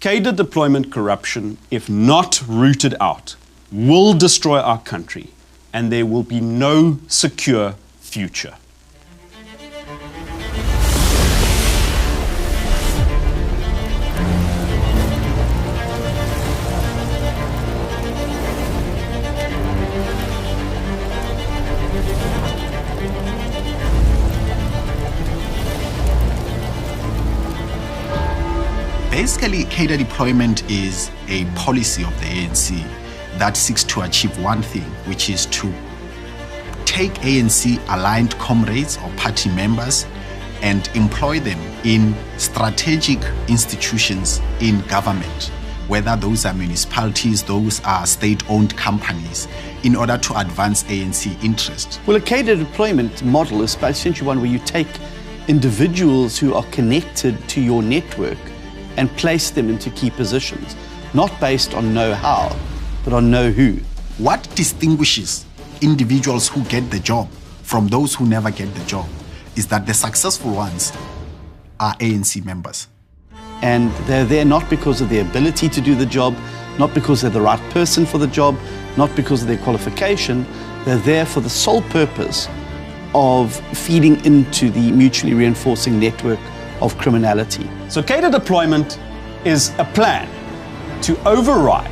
Cadre deployment corruption, if not rooted out, will destroy our country, and there will be no secure future. Basically, cadre deployment is a policy of the ANC that seeks to achieve one thing, which is to take ANC-aligned comrades or party members and employ them in strategic institutions in government, whether those are municipalities, those are state-owned companies, in order to advance ANC interests. Well, a cadre deployment model is essentially one where you take individuals who are connected to your network and place them into key positions, not based on know-how, but on know-who. What distinguishes individuals who get the job from those who never get the job is that the successful ones are ANC members. And they're there not because of their ability to do the job, not because they're the right person for the job, not because of their qualification. They're there for the sole purpose of feeding into the mutually reinforcing network of criminality. So cadre deployment is a plan to override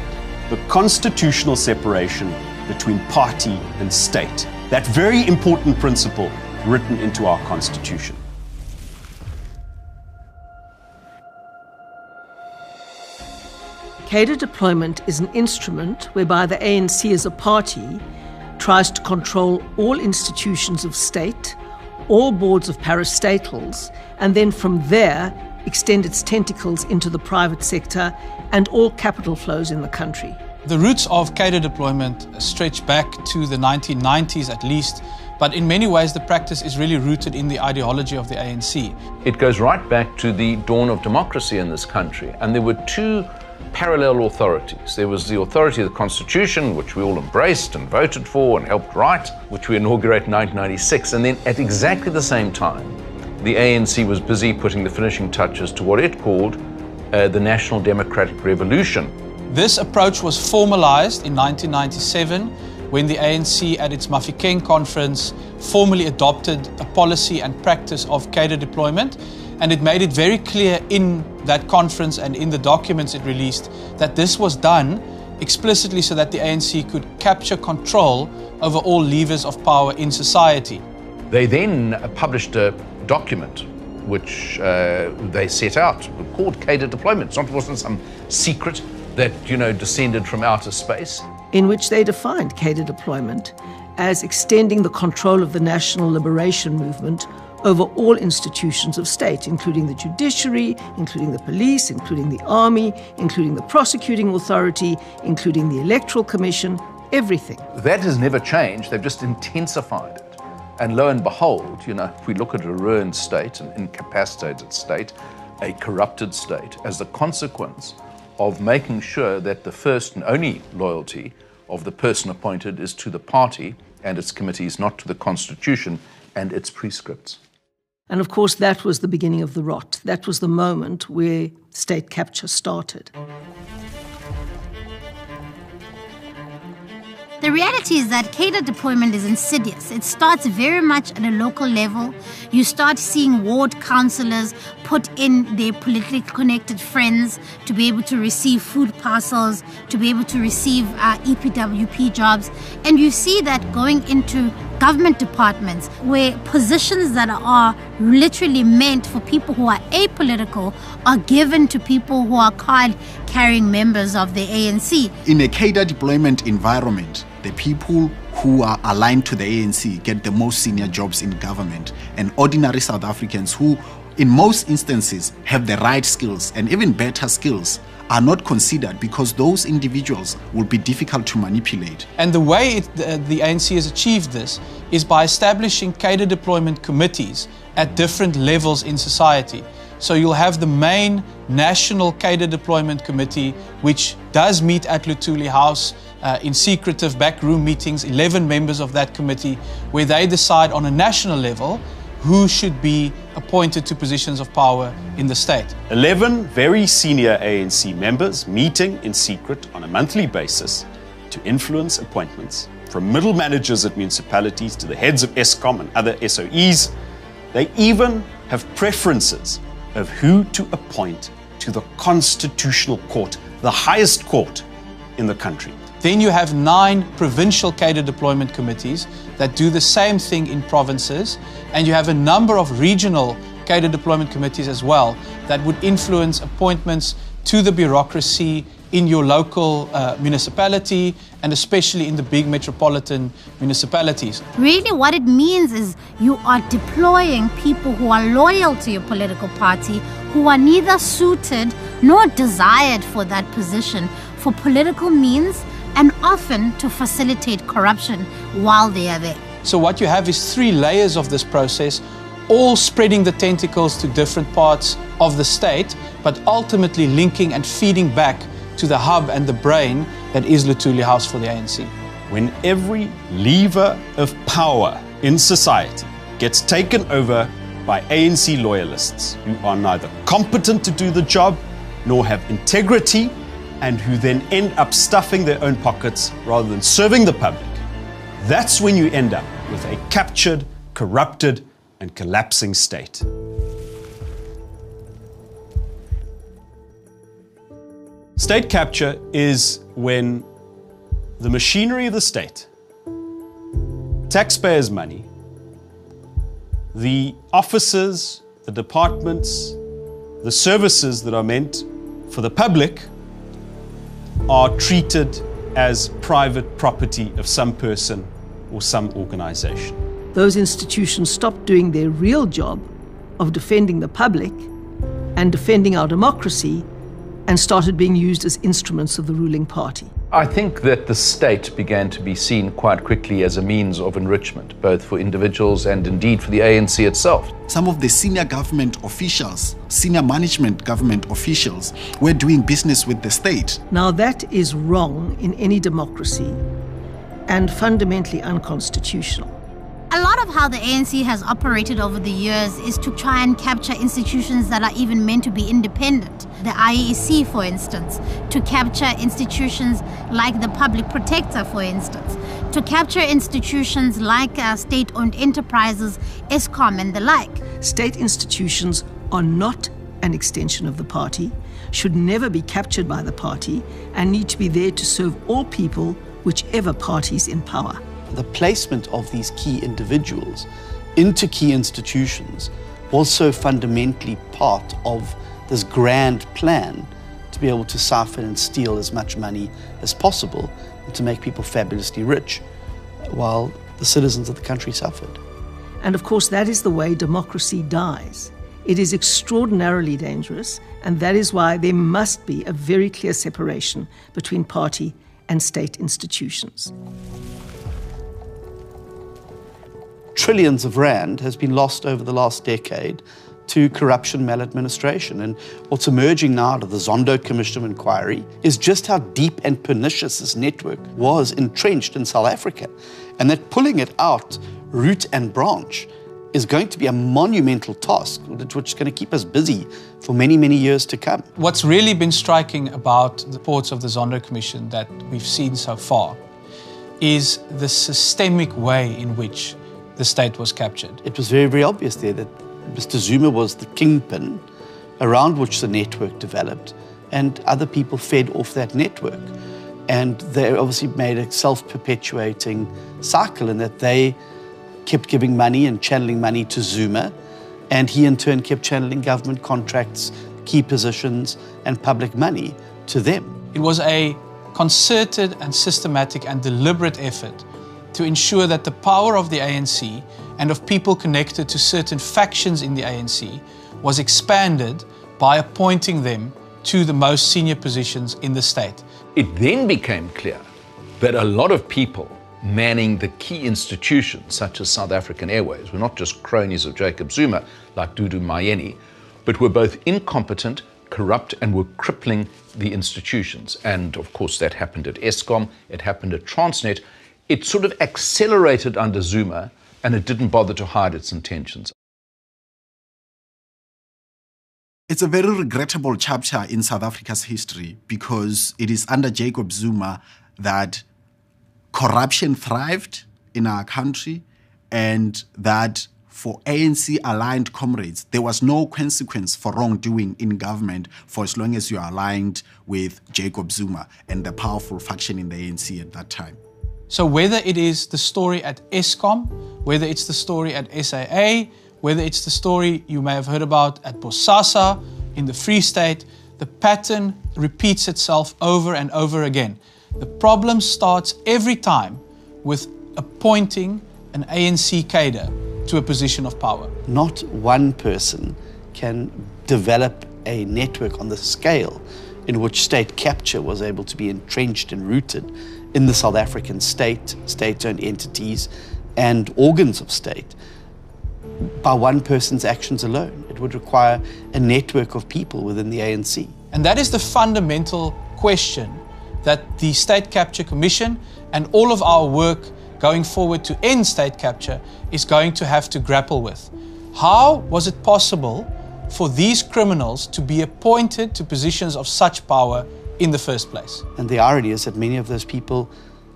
the constitutional separation between party and state, that very important principle written into our Constitution. Cadre deployment is an instrument whereby the ANC as a party tries to control all institutions of state, all boards of parastatals, and then from there extend its tentacles into the private sector and all capital flows in the country. The roots of cadre deployment stretch back to the 1990s at least, but in many ways the practice is really rooted in the ideology of the ANC. It goes right back to the dawn of democracy in this country, and there were two parallel authorities. There was the authority of the Constitution, which we all embraced and voted for and helped write, which we inaugurated in 1996, and then at exactly the same time, the ANC was busy putting the finishing touches to what it called the National Democratic Revolution. This approach was formalized in 1997 when the ANC at its Mafikeng conference formally adopted a policy and practice of cadre deployment, and it made it very clear in that conference and in the documents it released that this was done explicitly so that the ANC could capture control over all levers of power in society. They then published a document which they set out, called cadre deployment. It wasn't some secret that, descended from outer space. In which they defined cadre deployment as extending the control of the national liberation movement over all institutions of state, including the judiciary, including the police, including the army, including the prosecuting authority, including the electoral commission, everything. That has never changed. They've just intensified it. And lo and behold, if we look at a ruined state, an incapacitated state, a corrupted state, as a consequence of making sure that the first and only loyalty of the person appointed is to the party and its committees, not to the Constitution and its prescripts. And of course, that was the beginning of the rot. That was the moment where state capture started. The reality is that cadre deployment is insidious. It starts very much at a local level. You start seeing ward councillors put in their politically connected friends to be able to receive food parcels, to be able to receive EPWP jobs. And you see that going into government departments where positions that are literally meant for people who are apolitical are given to people who are card-carrying members of the ANC. In a cadre deployment environment, the people who are aligned to the ANC get the most senior jobs in government, and ordinary South Africans who, in most instances, have the right skills and even better skills are not considered because those individuals will be difficult to manipulate. And the way the ANC has achieved this is by establishing cadre deployment committees at different levels in society. So you'll have the main National Cadre Deployment Committee, which does meet at Luthuli House in secretive backroom meetings, 11 members of that committee, where they decide on a national level who should be appointed to positions of power in the state. 11 very senior ANC members meeting in secret on a monthly basis to influence appointments, from middle managers at municipalities to the heads of Eskom and other SOEs. They even have preferences of who to appoint to the Constitutional Court, the highest court in the country. Then you have 9 provincial cadre deployment committees that do the same thing in provinces, and you have a number of regional cadre deployment committees as well that would influence appointments to the bureaucracy in your local municipality, and especially in the big metropolitan municipalities. Really what it means is you are deploying people who are loyal to your political party, who are neither suited nor desired for that position for political means, and often to facilitate corruption while they are there. So what you have is 3 layers of this process, all spreading the tentacles to different parts of the state, but ultimately linking and feeding back to the hub and the brain that is Luthuli House for the ANC. When every lever of power in society gets taken over by ANC loyalists who are neither competent to do the job nor have integrity, and who then end up stuffing their own pockets rather than serving the public, that's when you end up with a captured, corrupted, and collapsing state. State capture is when the machinery of the state, taxpayers' money, the offices, the departments, the services that are meant for the public are treated as private property of some person or some organization. Those institutions stopped doing their real job of defending the public and defending our democracy and started being used as instruments of the ruling party. I think that the state began to be seen quite quickly as a means of enrichment, both for individuals and indeed for the ANC itself. Some of the senior government officials, senior management government officials, were doing business with the state. Now that is wrong in any democracy and fundamentally unconstitutional. A lot of how the ANC has operated over the years is to try and capture institutions that are even meant to be independent. The IEC, for instance, to capture institutions like the Public Protector, for instance, to capture institutions like state-owned enterprises, Eskom and the like. State institutions are not an extension of the party, should never be captured by the party, and need to be there to serve all people, whichever party's in power. The placement of these key individuals into key institutions was so fundamentally part of this grand plan to be able to siphon and steal as much money as possible and to make people fabulously rich while the citizens of the country suffered. And of course, that is the way democracy dies. It is extraordinarily dangerous, and that is why there must be a very clear separation between party and state institutions. Trillions of rand has been lost over the last decade to corruption maladministration. And what's emerging now out of the Zondo Commission of Inquiry is just how deep and pernicious this network was entrenched in South Africa. And that pulling it out root and branch is going to be a monumental task, which is going to keep us busy for many, many years to come. What's really been striking about the reports of the Zondo Commission that we've seen so far is the systemic way in which the state was captured. It was very, very obvious there that Mr. Zuma was the kingpin around which the network developed, and other people fed off that network. And they obviously made a self-perpetuating cycle in that they kept giving money and channeling money to Zuma, and he in turn kept channeling government contracts, key positions, and public money to them. It was a concerted and systematic and deliberate effort to ensure that the power of the ANC and of people connected to certain factions in the ANC was expanded by appointing them to the most senior positions in the state. It then became clear that a lot of people manning the key institutions, such as South African Airways, were not just cronies of Jacob Zuma, like Dudu Mayeni, but were both incompetent, corrupt, and were crippling the institutions. And of course, that happened at Eskom, it happened at Transnet. It sort of accelerated under Zuma, and it didn't bother to hide its intentions. It's a very regrettable chapter in South Africa's history because it is under Jacob Zuma that corruption thrived in our country and that for ANC-aligned comrades, there was no consequence for wrongdoing in government for as long as you are aligned with Jacob Zuma and the powerful faction in the ANC at that time. So whether it is the story at Eskom, whether it's the story at SAA, whether it's the story you may have heard about at Bosasa, in the Free State, the pattern repeats itself over and over again. The problem starts every time with appointing an ANC cadre to a position of power. Not one person can develop a network on the scale in which state capture was able to be entrenched and rooted in the South African state, state-owned entities, and organs of state by one person's actions alone. It would require a network of people within the ANC. And that is the fundamental question that the State Capture Commission and all of our work going forward to end state capture is going to have to grapple with. How was it possible for these criminals to be appointed to positions of such power in the first place? And the irony is that many of those people,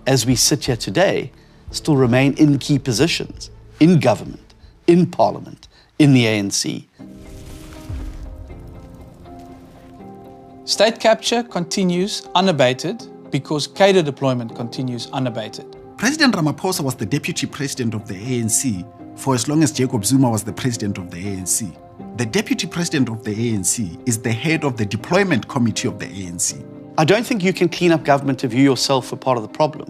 as we sit here today, still remain in key positions, in government, in parliament, in the ANC. State capture continues unabated because cadre deployment continues unabated. President Ramaphosa was the deputy president of the ANC for as long as Jacob Zuma was the president of the ANC. The deputy president of the ANC is the head of the deployment committee of the ANC. I don't think you can clean up government if you yourself were part of the problem.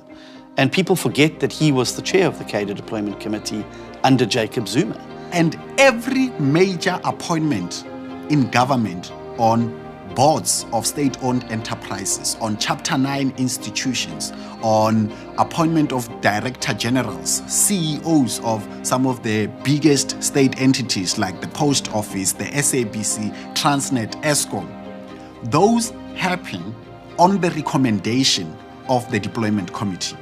And people forget that he was the chair of the Cadre Deployment Committee under Jacob Zuma. And every major appointment in government on boards of state-owned enterprises, on Chapter 9 institutions, on appointment of director generals, CEOs of some of the biggest state entities like the Post Office, the SABC, Transnet, Eskom, those happen on the recommendation of the deployment committee.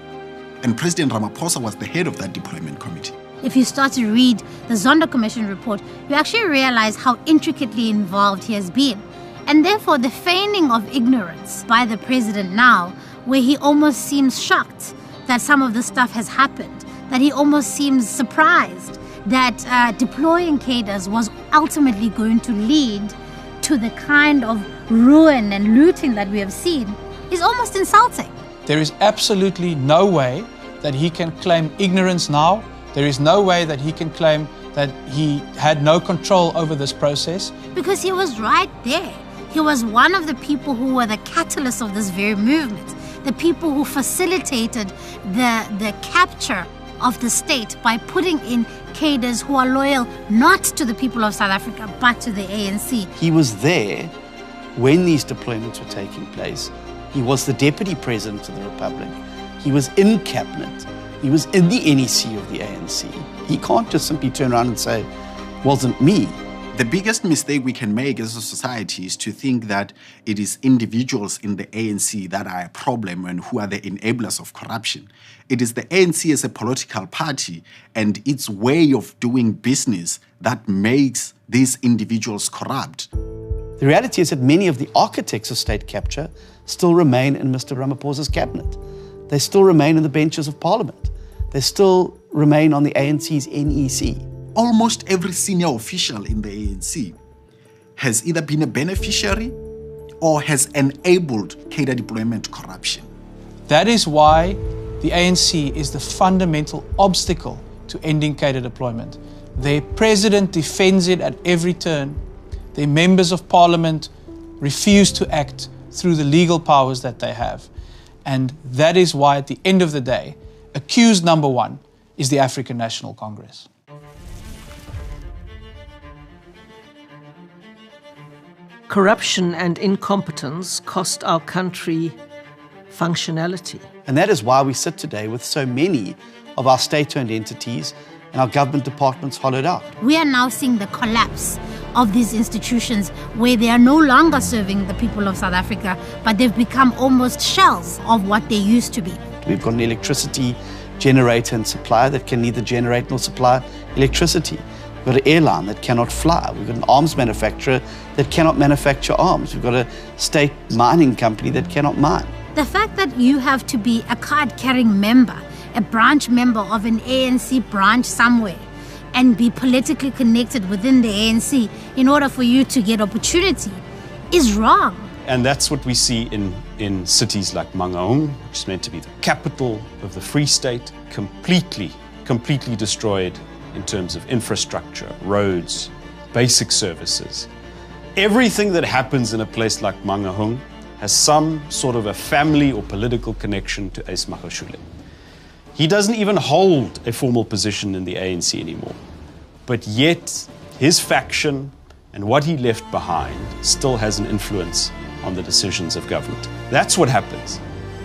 And President Ramaphosa was the head of that deployment committee. If you start to read the Zondo Commission report, you actually realize how intricately involved he has been. And therefore, the feigning of ignorance by the president now, where he almost seems shocked that some of this stuff has happened, that he almost seems surprised that deploying cadres was ultimately going to lead to the kind of ruin and looting that we have seen, is almost insulting. There is absolutely no way that he can claim ignorance now. There is no way that he can claim that he had no control over this process. Because he was right there. He was one of the people who were the catalysts of this very movement, the people who facilitated the capture of the state by putting in cadres who are loyal not to the people of South Africa, but to the ANC. He was there when these deployments were taking place. He was the deputy president of the Republic. He was in cabinet. He was in the NEC of the ANC. He can't just simply turn around and say, wasn't me. The biggest mistake we can make as a society is to think that it is individuals in the ANC that are a problem and who are the enablers of corruption. It is the ANC as a political party and its way of doing business that makes these individuals corrupt. The reality is that many of the architects of state capture still remain in Mr. Ramaphosa's cabinet. They still remain in the benches of parliament. They still remain on the ANC's NEC. Almost every senior official in the ANC has either been a beneficiary or has enabled cadre deployment corruption. That is why the ANC is the fundamental obstacle to ending cadre deployment. Their president defends it at every turn. Their members of parliament refuse to act through the legal powers that they have. And that is why, at the end of the day, accused number one is the African National Congress. Corruption and incompetence cost our country functionality. And that is why we sit today with so many of our state-owned entities and our government departments hollowed out. We are now seeing the collapse of these institutions where they are no longer serving the people of South Africa, but they've become almost shells of what they used to be. We've got an electricity generator and supplier that can neither generate nor supply electricity. We've got an airline that cannot fly. We've got an arms manufacturer that cannot manufacture arms. We've got a state mining company that cannot mine. The fact that you have to be a card-carrying member, a branch member of an ANC branch somewhere, and be politically connected within the ANC in order for you to get opportunity is wrong. And that's what we see in cities like Mangaung, which is meant to be the capital of the Free State, completely destroyed in terms of infrastructure, roads, basic services. Everything that happens in a place like Mangaung has some sort of a family or political connection to Ace Magashule. He doesn't even hold a formal position in the ANC anymore, but yet his faction and what he left behind still has an influence on the decisions of government. That's what happens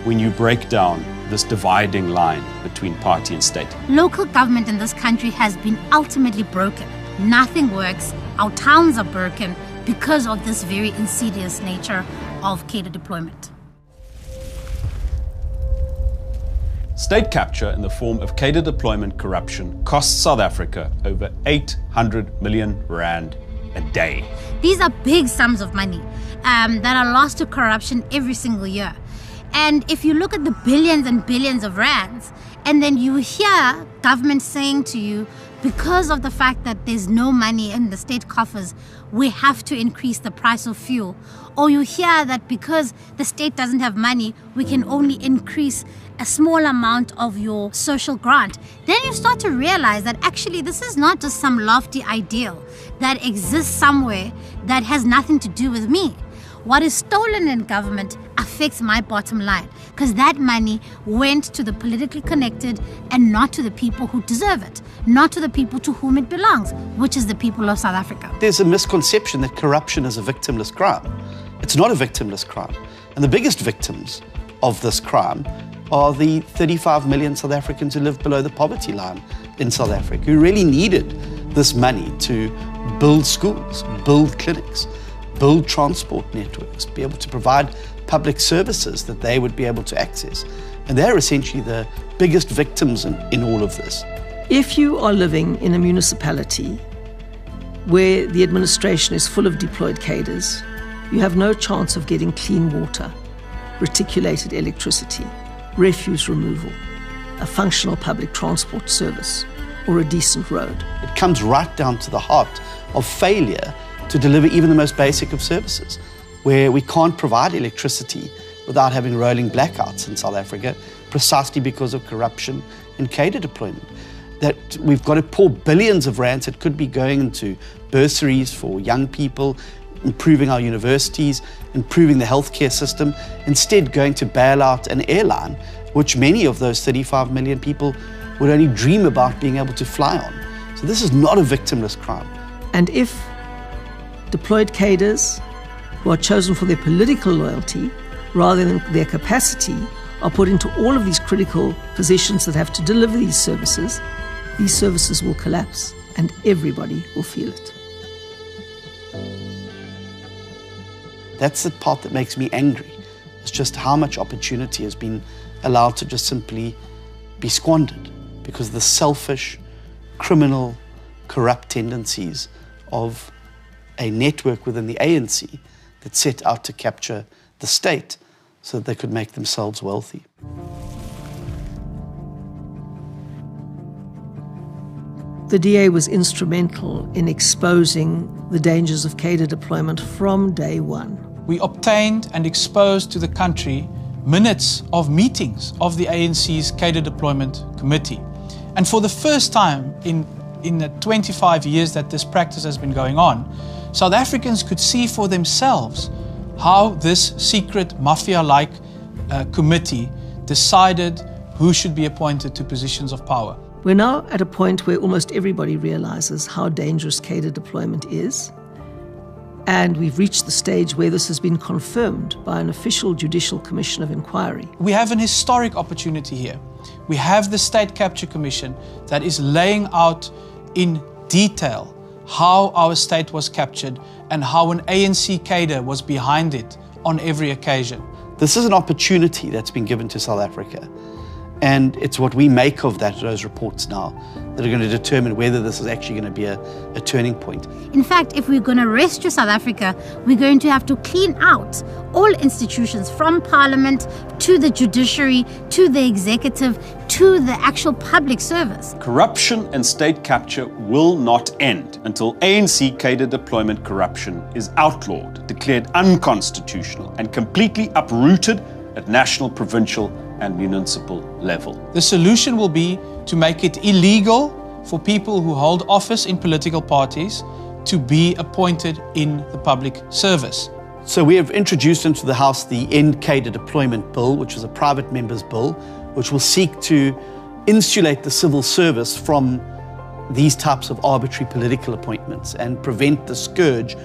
when you break down this dividing line between party and state. Local government in this country has been ultimately broken. Nothing works. Our towns are broken because of this very insidious nature of cadre deployment. State capture in the form of cadre deployment corruption costs South Africa over 800 million rand a day. These are big sums of money that are lost to corruption every single year. And if you look at the billions and billions of rands, and then you hear government saying to you, because of the fact that there's no money in the state coffers, we have to increase the price of fuel. Or you hear that because the state doesn't have money, we can only increase a small amount of your social grant. Then you start to realize that actually this is not just some lofty ideal that exists somewhere that has nothing to do with me. What is stolen in government affects my bottom line, because that money went to the politically connected and not to the people who deserve it, not to the people to whom it belongs, which is the people of South Africa. There's a misconception that corruption is a victimless crime. It's not a victimless crime. And the biggest victims of this crime are the 35 million South Africans who live below the poverty line in South Africa, who really needed this money to build schools, build clinics, build transport networks, be able to provide public services that they would be able to access. And they're essentially the biggest victims in all of this. If you are living in a municipality where the administration is full of deployed cadres, you have no chance of getting clean water, reticulated electricity, refuse removal, a functional public transport service, or a decent road. It comes right down to the heart of failure to deliver even the most basic of services, where we can't provide electricity without having rolling blackouts in South Africa, precisely because of corruption and cadre deployment. That we've got to pour billions of rands that could be going into bursaries for young people, improving our universities, improving the healthcare system, instead going to bail out an airline, which many of those 35 million people would only dream about being able to fly on. So this is not a victimless crime. And if deployed cadres who are chosen for their political loyalty rather than their capacity are put into all of these critical positions that have to deliver these services will collapse and everybody will feel it. That's the part that makes me angry. It's just how much opportunity has been allowed to just simply be squandered because of the selfish, criminal, corrupt tendencies of a network within the ANC that set out to capture the state so that they could make themselves wealthy. The DA was instrumental in exposing the dangers of cadre deployment from day one. We obtained and exposed to the country minutes of meetings of the ANC's Cadre Deployment Committee. And for the first time in the 25 years that this practice has been going on, South Africans could see for themselves how this secret mafia-like committee decided who should be appointed to positions of power. We're now at a point where almost everybody realizes how dangerous cadre deployment is. And we've reached the stage where this has been confirmed by an official Judicial Commission of Inquiry. We have an historic opportunity here. We have the State Capture Commission that is laying out in detail how our state was captured and how an ANC cadre was behind it on every occasion. This is an opportunity that's been given to South Africa. And it's what we make of those reports now that are going to determine whether this is actually going to be a turning point. In fact, if we're going to rescue South Africa, we're going to have to clean out all institutions, from parliament to the judiciary, to the executive, to the actual public service. Corruption and state capture will not end until ANC cadre deployment corruption is outlawed, declared unconstitutional, and completely uprooted at national, provincial, and municipal level. The solution will be to make it illegal for people who hold office in political parties to be appointed in the public service. So we have introduced into the House the End Cadre Deployment Bill, which is a private member's bill, which will seek to insulate the civil service from these types of arbitrary political appointments and prevent the scourge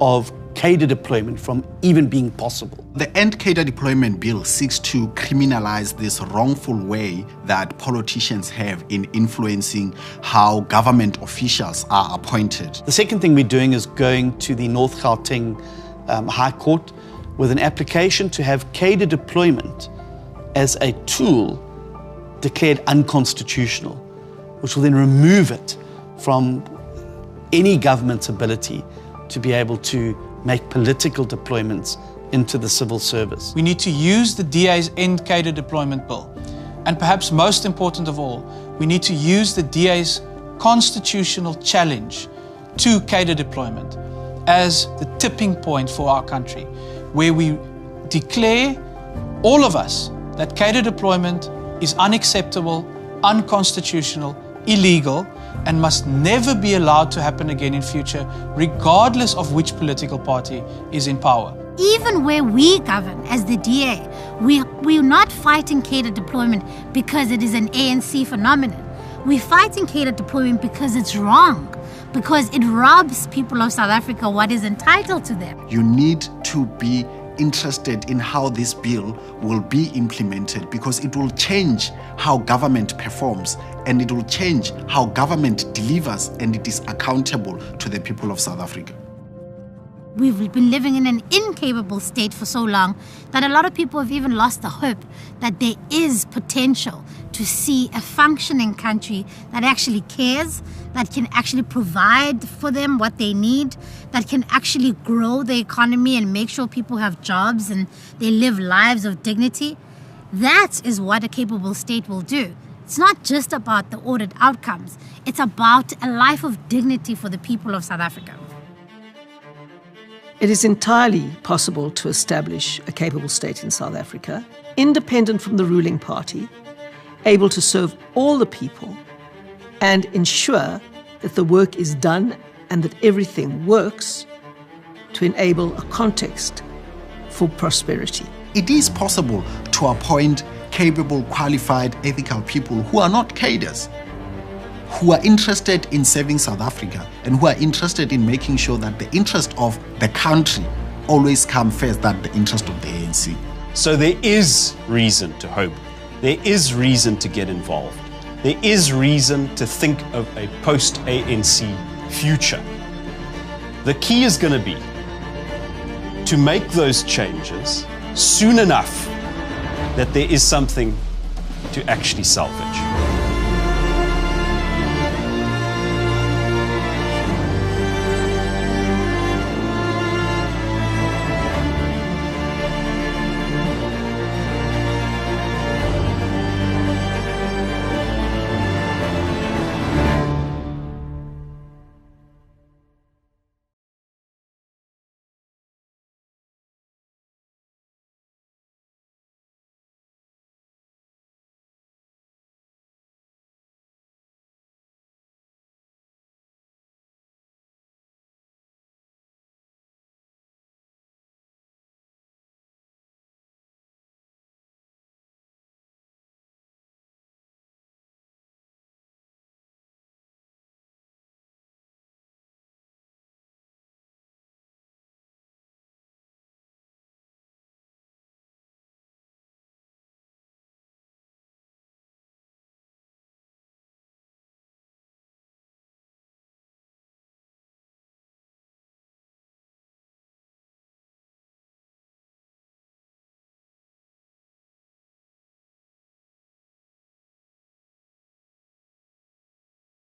of cadre deployment from even being possible. The End Cadre Deployment Bill seeks to criminalize this wrongful way that politicians have in influencing how government officials are appointed. The second thing we're doing is going to the North Gauteng High Court with an application to have cadre deployment as a tool declared unconstitutional, which will then remove it from any government's ability to be able to make political deployments into the civil service. We need to use the DA's End Cadre Deployment Bill. And perhaps most important of all, we need to use the DA's constitutional challenge to cadre deployment as the tipping point for our country, where we declare, all of us, that cadre deployment is unacceptable, unconstitutional, illegal, and must never be allowed to happen again in future, regardless of which political party is in power. Even where we govern as the DA, we're not fighting cadre deployment because it is an ANC phenomenon. We're fighting cadre deployment because it's wrong, because it robs people of South Africa what is entitled to them. You need to be interested in how this bill will be implemented, because it will change how government performs and it will change how government delivers, and it is accountable to the people of South Africa. We've been living in an incapable state for so long that a lot of people have even lost the hope that there is potential to see a functioning country that actually cares, that can actually provide for them what they need, that can actually grow the economy and make sure people have jobs and they live lives of dignity. That is what a capable state will do. It's not just about the ordered outcomes. It's about a life of dignity for the people of South Africa. It is entirely possible to establish a capable state in South Africa, independent from the ruling party, able to serve all the people and ensure that the work is done and that everything works to enable a context for prosperity. It is possible to appoint capable, qualified, ethical people who are not cadres, who are interested in serving South Africa and who are interested in making sure that the interest of the country always comes first than the interest of the ANC. So there is reason to hope. There is reason to get involved. There is reason to think of a post-ANC future. The key is going to be to make those changes soon enough that there is something to actually salvage.